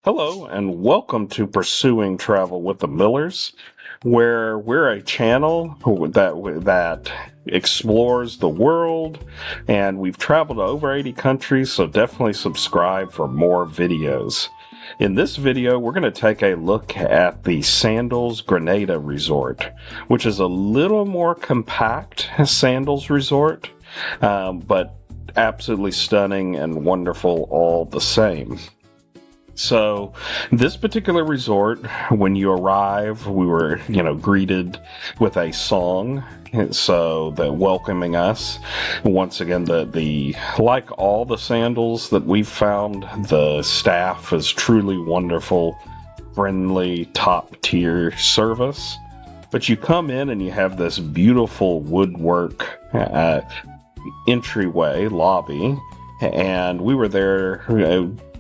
Hello, and welcome to Pursuing Travel with the Millers, where we're a channel that explores the world, and we've traveled to over 80 countries, so definitely subscribe for more videos. In this video, we're going to take a look at the Sandals Grenada Resort, which is a little more compact Sandals Resort, but absolutely stunning and wonderful all the same. So, this particular resort, when you arrive, we were, greeted with a song. So, that welcoming us. Once again, like all the Sandals that we've found, the staff is truly wonderful, friendly, top tier service. But you come in and you have this beautiful woodwork entryway lobby, and we were there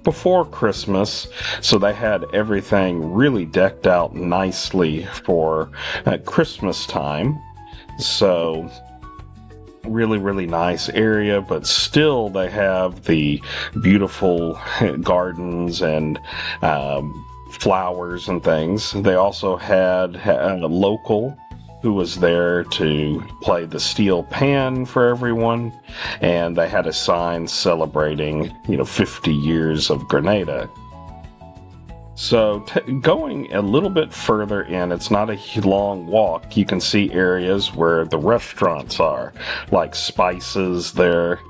before Christmas, so they had everything really decked out nicely for Christmas time. So really, really nice area, but still they have the beautiful gardens and flowers and things. They also had a local who was there to play the steel pan for everyone, and they had a sign celebrating, 50 years of Grenada. So going a little bit further in, it's not a long walk. You can see areas where the restaurants are, like Spices there.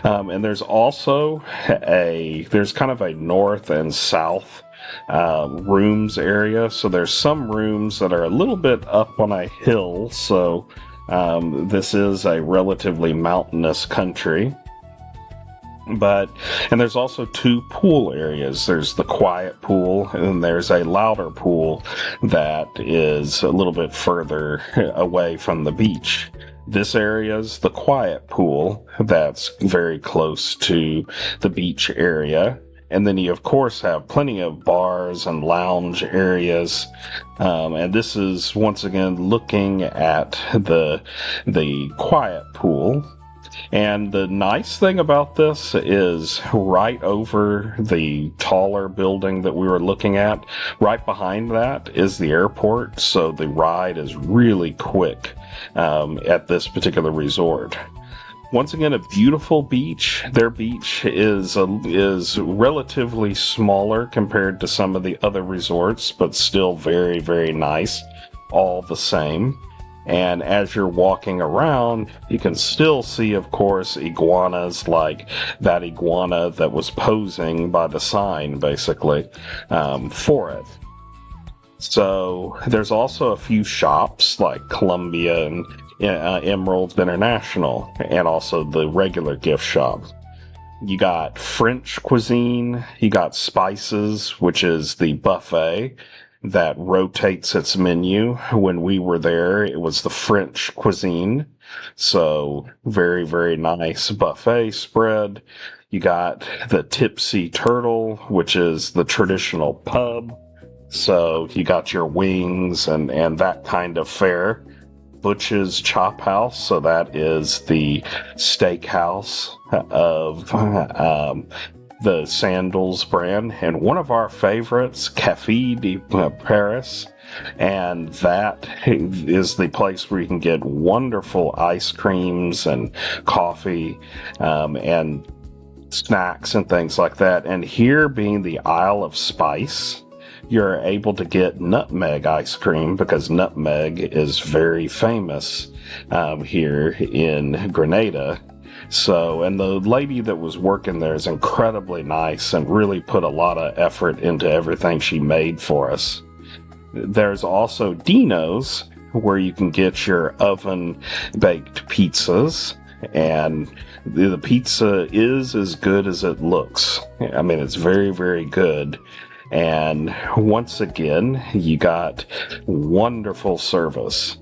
And there's also there's kind of a north and south rooms area. So there's some rooms that are a little bit up on a hill. So this is a relatively mountainous country. And there's also two pool areas. There's the quiet pool, and there's a louder pool that is a little bit further away from the beach. This area is the quiet pool that's very close to the beach area. And then you, of course, have plenty of bars and lounge areas. And this is, once again, looking at the quiet pool. And the nice thing about this is right over the taller building that we were looking at, right behind that is the airport. So the ride is really quick at this particular resort. Once again, a beautiful beach. Their beach is relatively smaller compared to some of the other resorts, but still very, very nice, all the same. And as you're walking around, you can still see, of course, iguanas, like that iguana that was posing by the sign, basically, for it. So there's also a few shops like Columbia and Emerald International, and also the regular gift shop. You got French cuisine, you got Spices, which is the buffet that rotates its menu. When we were there, it was the French cuisine. So very, very nice buffet spread. You got the Tipsy Turtle, which is the traditional pub. So you got your wings and that kind of fare. Butch's Chop House, so that is the steakhouse of the Sandals brand, and one of our favorites, Café de Paris, and that is the place where you can get wonderful ice creams and coffee and snacks and things like that. And here, being the Isle of Spice, you're able to get nutmeg ice cream, because nutmeg is very famous here in Grenada. So, and the lady that was working there is incredibly nice and really put a lot of effort into everything she made for us. There's also Dino's, where you can get your oven-baked pizzas, and the pizza is as good as it looks. I mean, it's very, very good. And once again, you got wonderful service.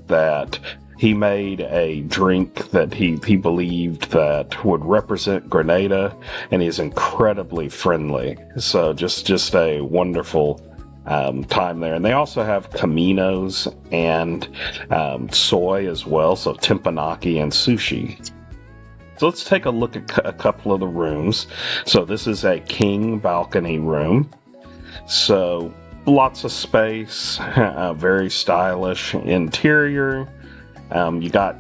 That he made a drink that he believed that would represent Grenada, and he's incredibly friendly. So just a wonderful time there. And they also have Kimonos and soy as well, so teppanyaki and sushi. So let's take a look at a couple of the rooms. So this is a king balcony room. So lots of space, very stylish interior.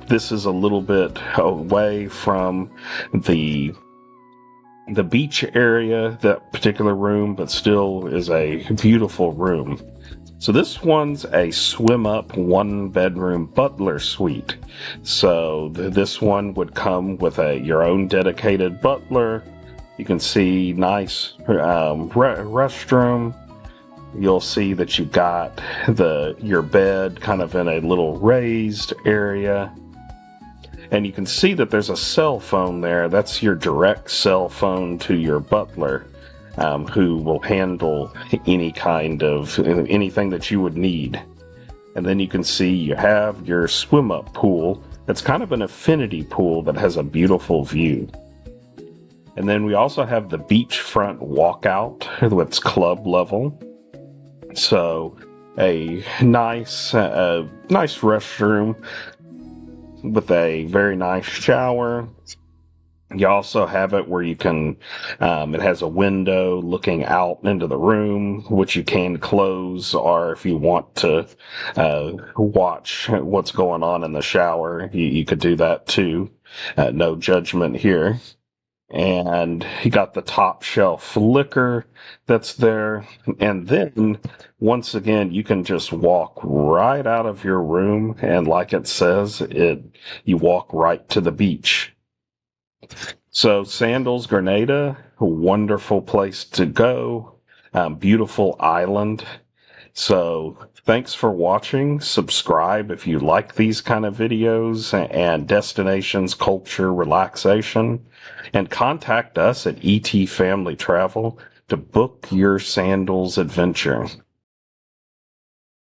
This is a little bit away from the beach area, that particular room, but still is a beautiful room. So this one's a swim up 1-bedroom butler suite. So this one would come with your own dedicated butler. You can see nice restroom. You'll see that you got your bed kind of in a little raised area. And you can see that there's a cell phone there. That's your direct cell phone to your butler, who will handle anything that you would need. And then you can see you have your swim-up pool. It's kind of an infinity pool that has a beautiful view. And then we also have the beachfront walkout that's club level. So a nice restroom with a very nice shower. You also have it where you can, it has a window looking out into the room, which you can close, or if you want to watch what's going on in the shower, you could do that too. No judgment here. And you got the top shelf liquor that's there. And then, once again, you can just walk right out of your room, and like it says, you walk right to the beach. So Sandals Grenada, a wonderful place to go, beautiful island. So thanks for watching. Subscribe if you like these kind of videos and destinations, culture, relaxation, and contact us at ET Family Travel to book your Sandals adventure.